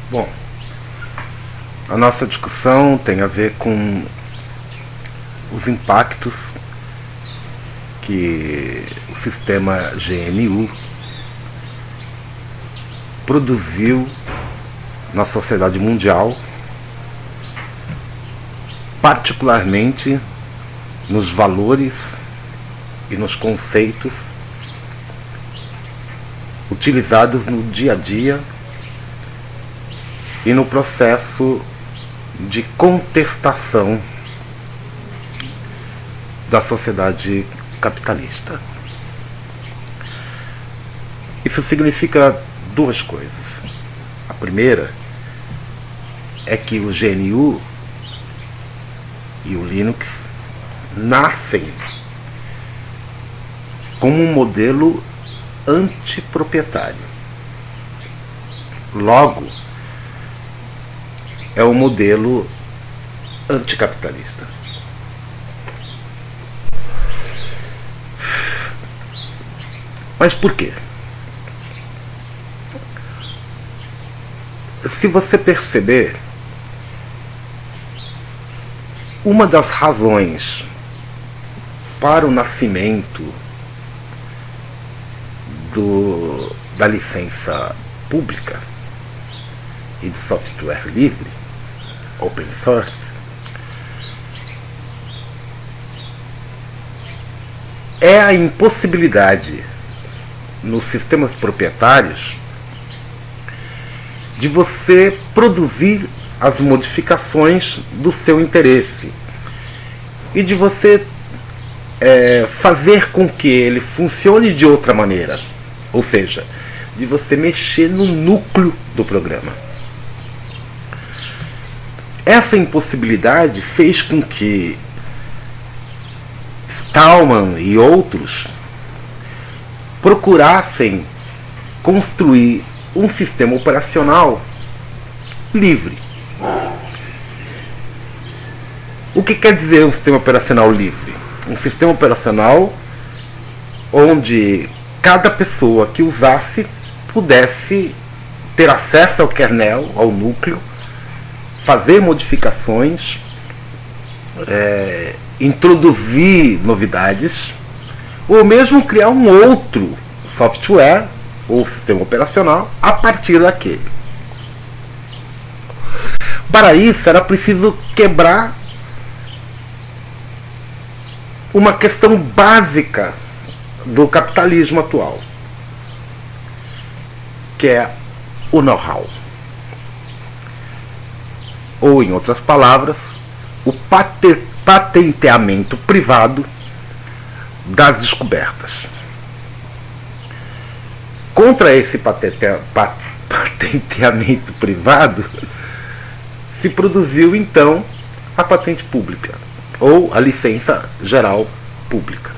Bom, a nossa discussão tem a ver com os impactos que o sistema GNU produziu na sociedade mundial, particularmente nos valores e nos conceitos utilizados no dia a dia e no processo de contestação da sociedade capitalista. Isso significa duas coisas. A primeira é que o GNU e o Linux nascem como um modelo antiproprietário. Logo, é um modelo anticapitalista. Mas por quê? Se você perceber, uma das razões para o nascimento da licença pública e do software livre, open source, é a impossibilidade nos sistemas proprietários de você produzir as modificações do seu interesse e de você fazer com que ele funcione de outra maneira, ou seja, de você mexer no núcleo do programa. Essa impossibilidade fez com que Stallman e outros procurassem construir um sistema operacional livre. O que quer dizer um sistema operacional livre? Um sistema operacional onde cada pessoa que usasse pudesse ter acesso ao kernel, ao núcleo, fazer modificações, introduzir novidades, ou mesmo criar um outro software ou sistema operacional a partir daquele. Para isso era preciso quebrar uma questão básica do capitalismo atual, que é o know-how. Ou, em outras palavras, o patenteamento privado das descobertas. Contra esse patenteamento privado, se produziu então a patente pública, ou a licença geral pública.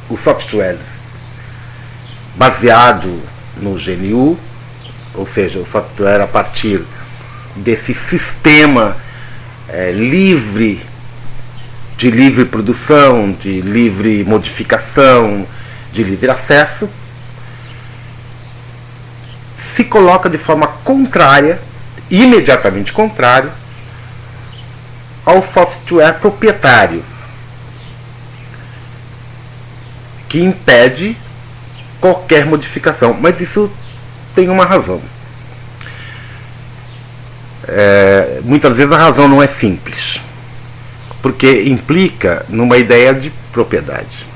Os softwares baseado no GNU, ou seja, o software a partir desse sistema livre, de livre produção, de livre modificação, de livre acesso, se coloca de forma contrária, imediatamente contrário, ao software proprietário, que impede qualquer modificação. Mas isso tem uma razão. Muitas vezes a razão não é simples, porque implica numa ideia de propriedade.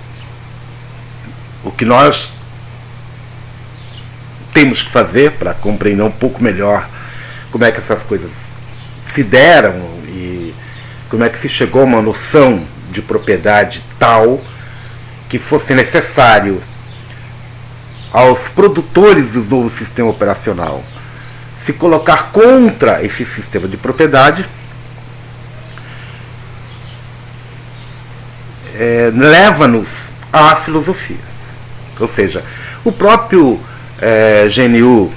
O que nós temos que fazer para compreender um pouco melhor como é que essas coisas se deram e como é que se chegou a uma noção de propriedade tal que fosse necessário aos produtores do novo sistema operacional se colocar contra esse sistema de propriedade, leva-nos à filosofia. Ou seja, o próprio GNU,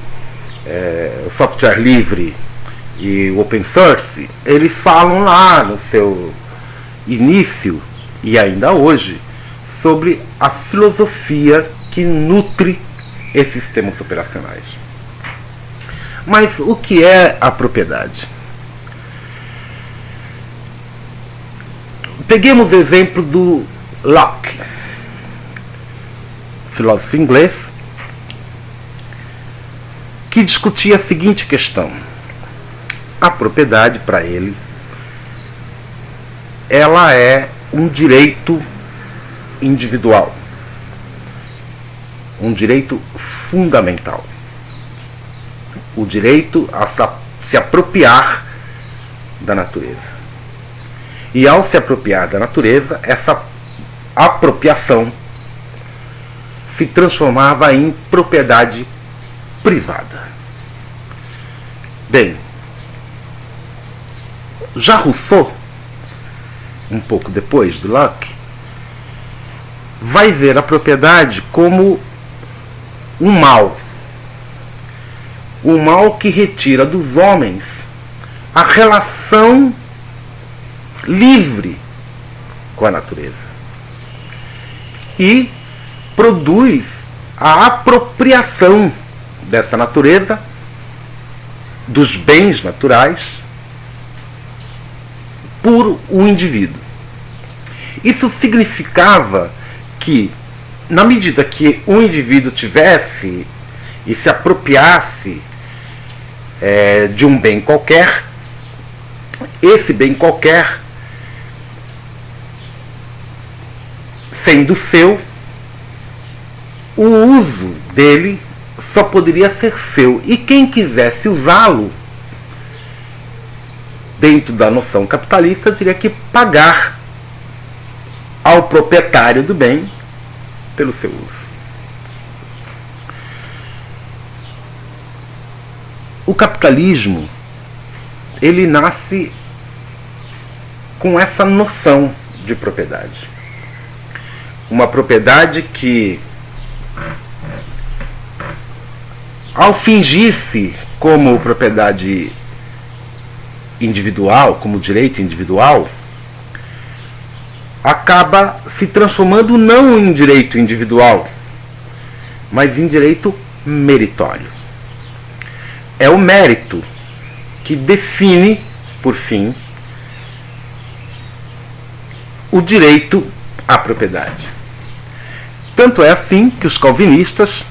o software livre e o open source, eles falam lá no seu início, e ainda hoje, sobre a filosofia que nutre esses sistemas operacionais. Mas o que é a propriedade? Peguemos o exemplo do Locke, filósofo inglês, que discutia a seguinte questão. A propriedade, para ele, ela é um direito individual, um direito fundamental, o direito a se apropriar da natureza. E ao se apropriar da natureza, essa apropriação se transformava em propriedade privada. Bem, já Rousseau, um pouco depois do Locke, vai ver a propriedade como um mal que retira dos homens a relação livre com a natureza e produz a apropriação dessa natureza, dos bens naturais, por um indivíduo. Isso significava que, na medida que um indivíduo tivesse e se apropriasse de um bem qualquer, esse bem qualquer, sendo seu, o uso dele só poderia ser seu. E quem quisesse usá-lo, dentro da noção capitalista, teria que pagar ao proprietário do bem pelo seu uso. O capitalismo, ele nasce com essa noção de propriedade. Uma propriedade que, ao fingir-se como propriedade individual, como direito individual, acaba se transformando não em direito individual, mas em direito meritório. É o mérito que define, por fim, o direito à propriedade. Tanto é assim que os calvinistas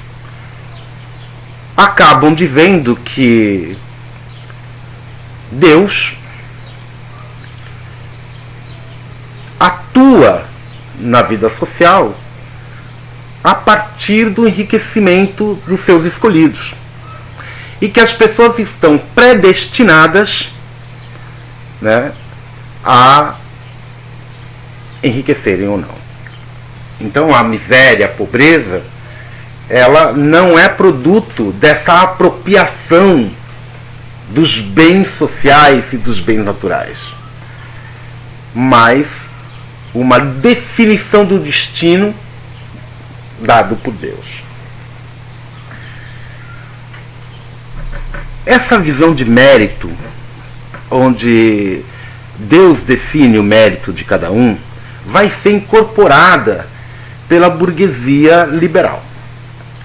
acabam dizendo que Deus atua na vida social a partir do enriquecimento dos seus escolhidos e que as pessoas estão predestinadas, né, a enriquecerem ou não. Então a miséria, a pobreza, ela não é produto dessa apropriação dos bens sociais e dos bens naturais, mas uma definição do destino dado por Deus. Essa visão de mérito, onde Deus define o mérito de cada um, vai ser incorporada pela burguesia liberal.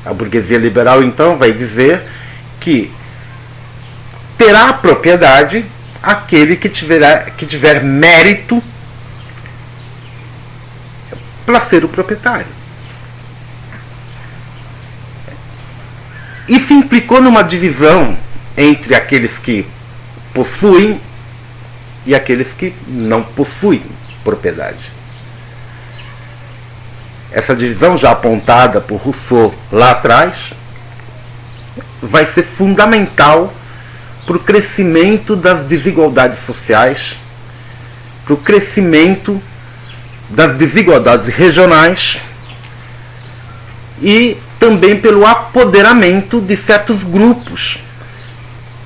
A burguesia liberal, então, vai dizer que terá propriedade aquele que tiver mérito para ser o proprietário. Isso implicou numa divisão entre aqueles que possuem e aqueles que não possuem propriedade. Essa divisão, já apontada por Rousseau lá atrás, vai ser fundamental para o crescimento das desigualdades sociais, para o crescimento das desigualdades regionais e também pelo apoderamento de certos grupos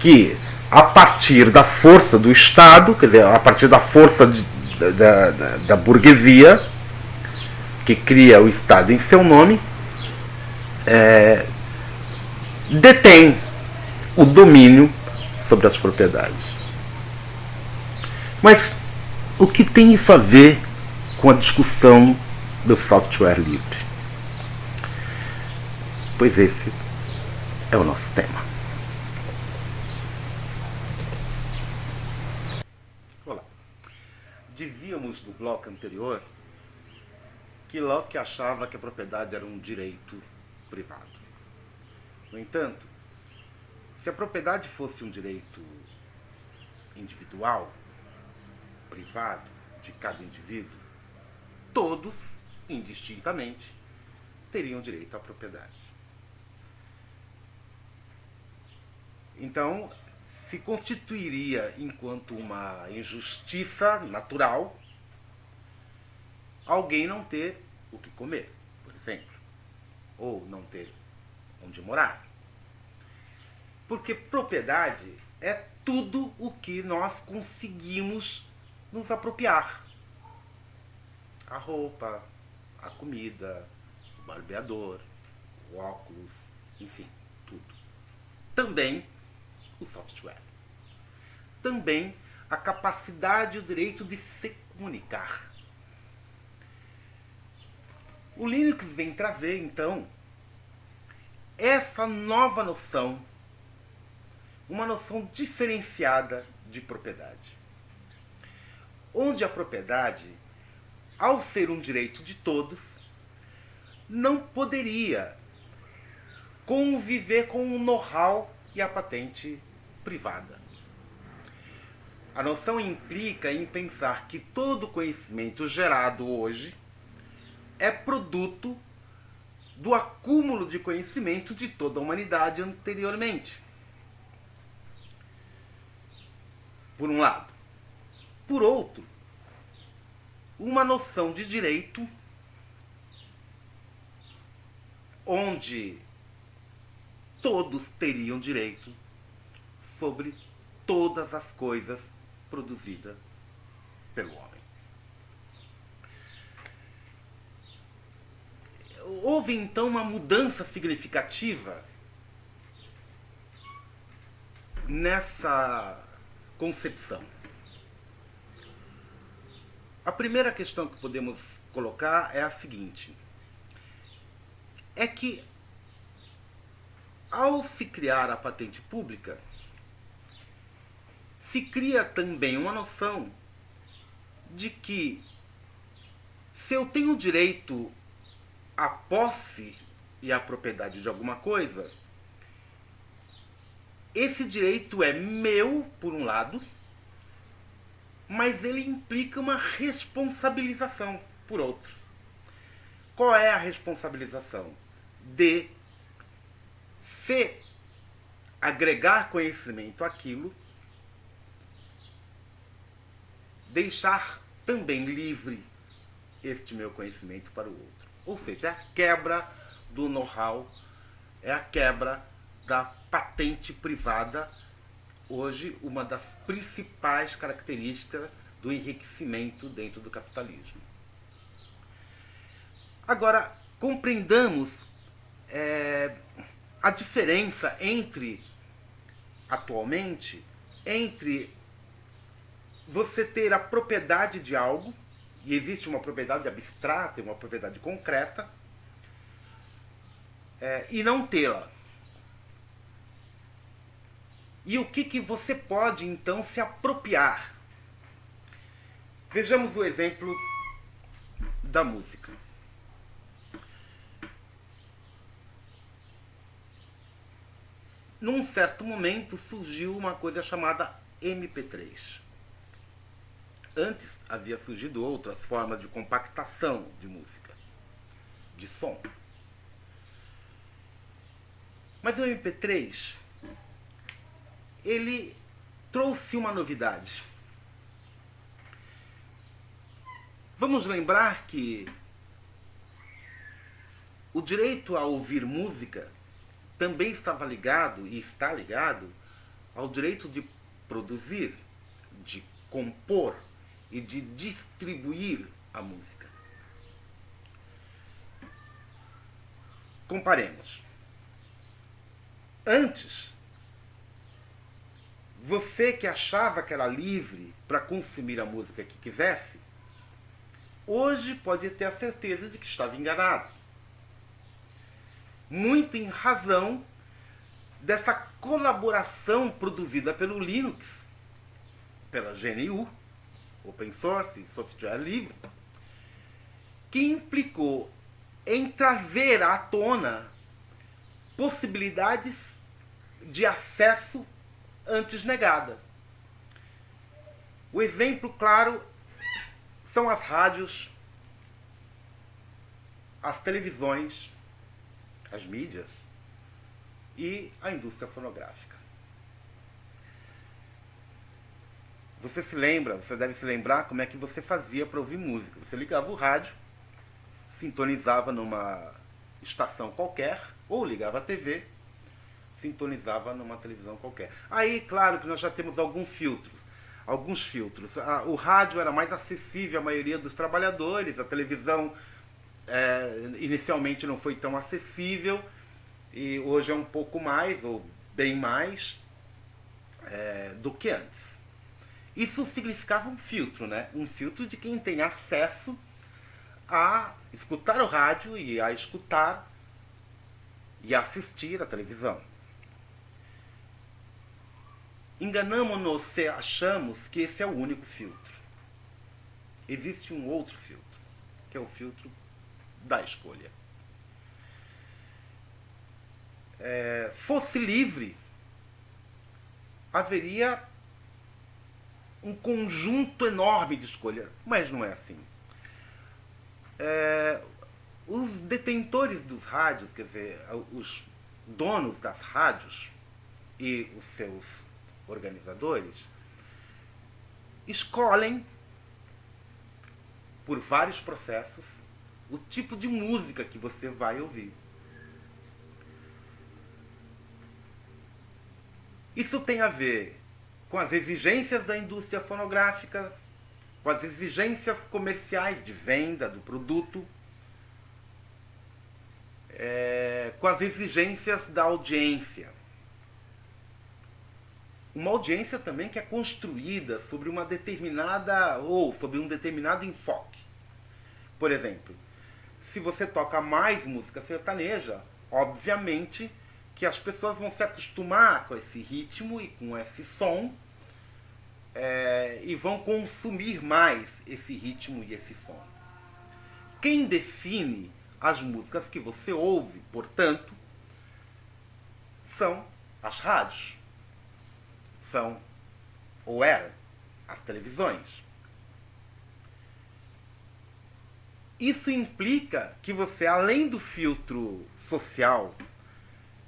que, a partir da força do Estado, quer dizer, a partir da força da burguesia, que cria o Estado em seu nome, detém o domínio sobre as propriedades. Mas o que tem isso a ver com a discussão do software livre? Pois esse é o nosso tema. divíamos no bloco anterior que Locke achava que a propriedade era um direito privado. No entanto, se a propriedade fosse um direito individual, privado, de cada indivíduo, todos, indistintamente, teriam direito à propriedade. Então, se constituiria enquanto uma injustiça natural alguém não ter o que comer, por exemplo, ou não ter onde morar. Porque propriedade é tudo o que nós conseguimos nos apropriar. A roupa, a comida, o barbeador, o óculos, enfim, tudo. Também o software. Também a capacidade e o direito de se comunicar. O Linux vem trazer, então, essa nova noção, uma noção diferenciada de propriedade. Onde a propriedade, ao ser um direito de todos, não poderia conviver com o know-how e a patente privada. A noção implica em pensar que todo conhecimento gerado hoje é produto do acúmulo de conhecimento de toda a humanidade anteriormente. Por um lado. Por outro, uma noção de direito onde todos teriam direito sobre todas as coisas produzidas pelo homem. Houve então uma mudança significativa nessa concepção. A primeira questão que podemos colocar é a seguinte: é que ao se criar a patente pública, se cria também uma noção de que se eu tenho direito à posse e à propriedade de alguma coisa, esse direito é meu, por um lado, mas ele implica uma responsabilização, por outro. Qual é a responsabilização? De se agregar conhecimento àquilo, deixar também livre este meu conhecimento para o outro. Ou seja, é a quebra do know-how, é a quebra da patente privada, hoje uma das principais características do enriquecimento dentro do capitalismo. Agora, compreendamos a diferença atualmente, entre você ter a propriedade de algo, e existe uma propriedade abstrata e uma propriedade concreta, e não tê-la. E o que você pode, então, se apropriar? Vejamos o exemplo da música. Num certo momento surgiu uma coisa chamada MP3. Antes havia surgido outras formas de compactação de música, de som. Mas o MP3, ele trouxe uma novidade. Vamos lembrar que o direito a ouvir música também estava ligado e está ligado ao direito de produzir, de compor e de distribuir a música. Comparemos. Antes, você que achava que era livre para consumir a música que quisesse, hoje pode ter a certeza de que estava enganado. Muito em razão dessa colaboração produzida pelo Linux, pela GNU, open source, software livre, que implicou em trazer à tona possibilidades de acesso antes negada. O exemplo claro são as rádios, as televisões, as mídias e a indústria fonográfica. Você deve se lembrar como é que você fazia para ouvir música. Você ligava o rádio, sintonizava numa estação qualquer, ou ligava a TV, sintonizava numa televisão qualquer. Aí, claro que nós já temos alguns filtros. O rádio era mais acessível à maioria dos trabalhadores, a televisão inicialmente não foi tão acessível, e hoje é um pouco mais, ou bem mais, do que antes. Isso significava um filtro, né? Um filtro de quem tem acesso a escutar o rádio e a escutar e a assistir a televisão. Enganamos-nos se achamos que esse é o único filtro. Existe um outro filtro, que é o filtro da escolha. Fosse livre, haveria um conjunto enorme de escolha, mas não é assim. Os detentores dos rádios, quer dizer, os donos das rádios e os seus organizadores, escolhem, por vários processos, o tipo de música que você vai ouvir. Isso tem a ver com as exigências da indústria fonográfica, com as exigências comerciais de venda do produto, com as exigências da audiência. Uma audiência também que é construída sobre uma determinada, ou sobre um determinado enfoque. Por exemplo, se você toca mais música sertaneja, obviamente que as pessoas vão se acostumar com esse ritmo e com esse som, e vão consumir mais esse ritmo e esse som. Quem define as músicas que você ouve, portanto, são as rádios, ou eram as televisões. Isso implica que você, além do filtro social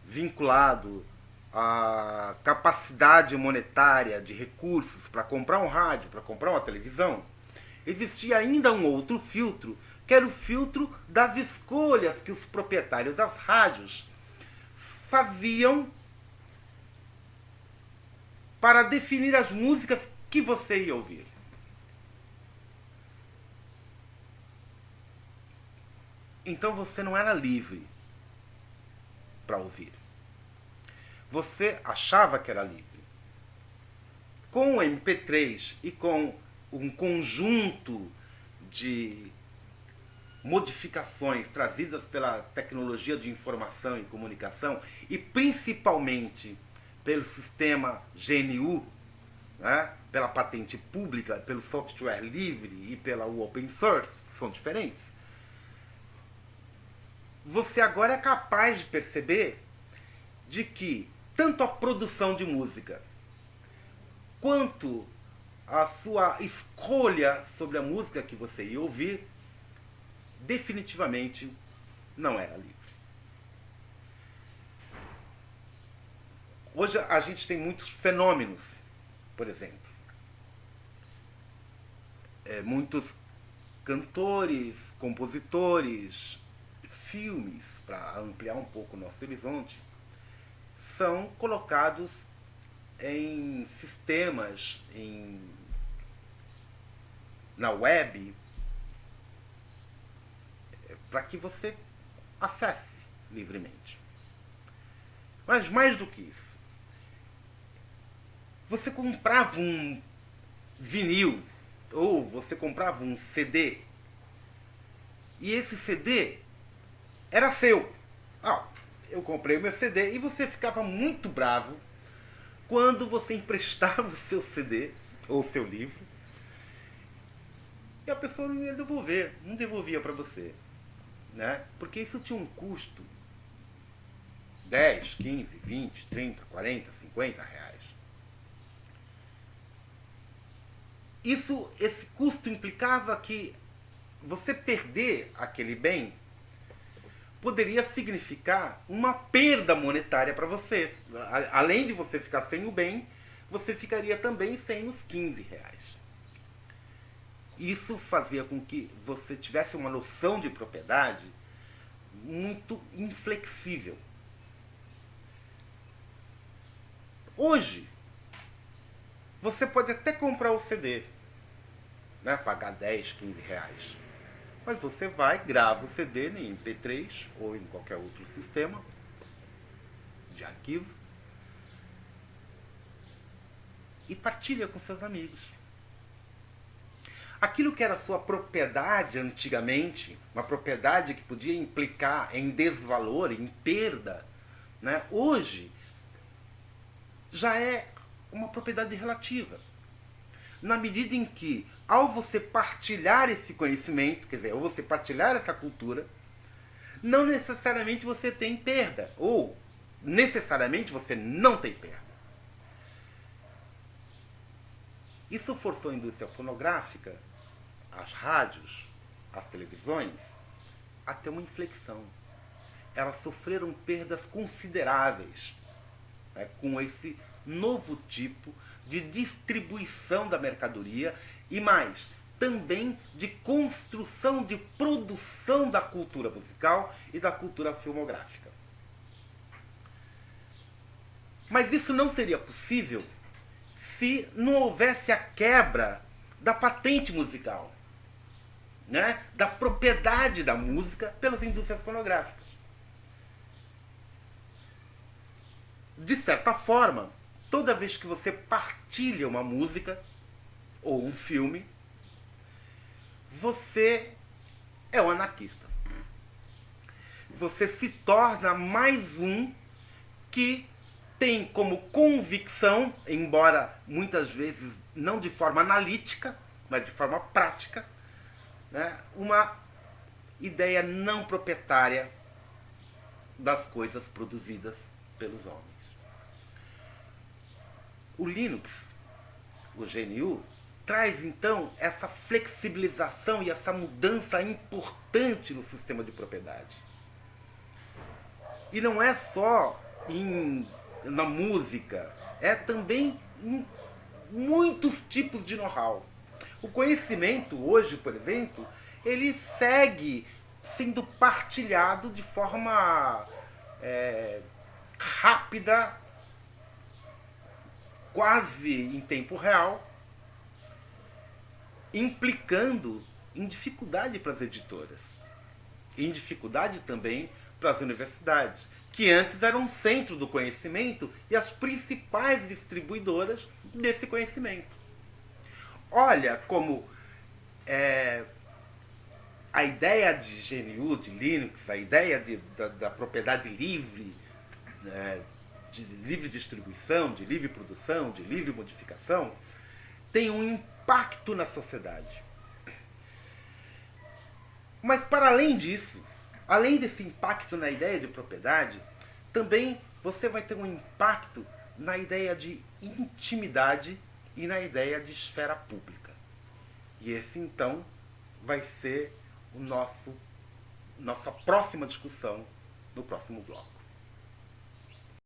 vinculado à capacidade monetária de recursos para comprar um rádio, para comprar uma televisão, existia ainda um outro filtro, que era o filtro das escolhas que os proprietários das rádios faziam para definir as músicas que você ia ouvir. Então você não era livre para ouvir. Você achava que era livre. Com o MP3 e com um conjunto de modificações trazidas pela tecnologia de informação e comunicação, e principalmente pelo sistema GNU, né, pela patente pública, pelo software livre e pela open source, que são diferentes, você agora é capaz de perceber de que tanto a produção de música quanto a sua escolha sobre a música que você ia ouvir definitivamente não era livre. Hoje a gente tem muitos fenômenos, por exemplo. Muitos cantores, compositores, filmes, para ampliar um pouco o nosso horizonte, são colocados em sistemas, na web, para que você acesse livremente. Mas mais do que isso, você comprava um vinil ou você comprava um CD e esse CD era seu. Eu comprei o meu CD, e você ficava muito bravo quando você emprestava o seu CD ou o seu livro e a pessoa não ia devolver, não devolvia para você, né? Porque isso tinha um custo, 10, 15, 20, 30, 40, 50 reais. Esse custo implicava que você perder aquele bem poderia significar uma perda monetária para você. Além de você ficar sem o bem, você ficaria também sem os 15 reais. Isso fazia com que você tivesse uma noção de propriedade muito inflexível. Hoje, você pode até comprar o CD, né, pagar 10, 15 reais. Mas você vai, grava o CD em MP3 ou em qualquer outro sistema de arquivo e partilha com seus amigos. Aquilo que era sua propriedade antigamente, uma propriedade que podia implicar em desvalor, em perda, né, hoje já é uma propriedade relativa. Na medida em que, ao você partilhar esse conhecimento, quer dizer, ao você partilhar essa cultura, não necessariamente você tem perda, ou necessariamente você não tem perda. Isso forçou a indústria fonográfica, as rádios, as televisões, a ter uma inflexão. Elas sofreram perdas consideráveis, né, com esse novo tipo de distribuição da mercadoria e mais, também de construção, de produção da cultura musical e da cultura filmográfica. Mas isso não seria possível se não houvesse a quebra da patente musical, né, da propriedade da música pelas indústrias fonográficas. De certa forma, toda vez que você partilha uma música ou um filme, você é um anarquista. Você se torna mais um que tem como convicção, embora muitas vezes não de forma analítica, mas de forma prática, né, uma ideia não proprietária das coisas produzidas pelos homens. O Linux, o GNU, traz então essa flexibilização e essa mudança importante no sistema de propriedade. E não é só na música, é também em muitos tipos de know-how. O conhecimento hoje, por exemplo, ele segue sendo partilhado de forma rápida, quase em tempo real, implicando em dificuldade para as editoras, em dificuldade também para as universidades, que antes eram um centro do conhecimento e as principais distribuidoras desse conhecimento. Olha como a ideia de GNU, de Linux, a ideia da propriedade livre, de livre distribuição, de livre produção, de livre modificação, tem um impacto na sociedade. Mas para além disso, além desse impacto na ideia de propriedade, também você vai ter um impacto na ideia de intimidade e na ideia de esfera pública. E esse então vai ser nossa próxima discussão no próximo bloco.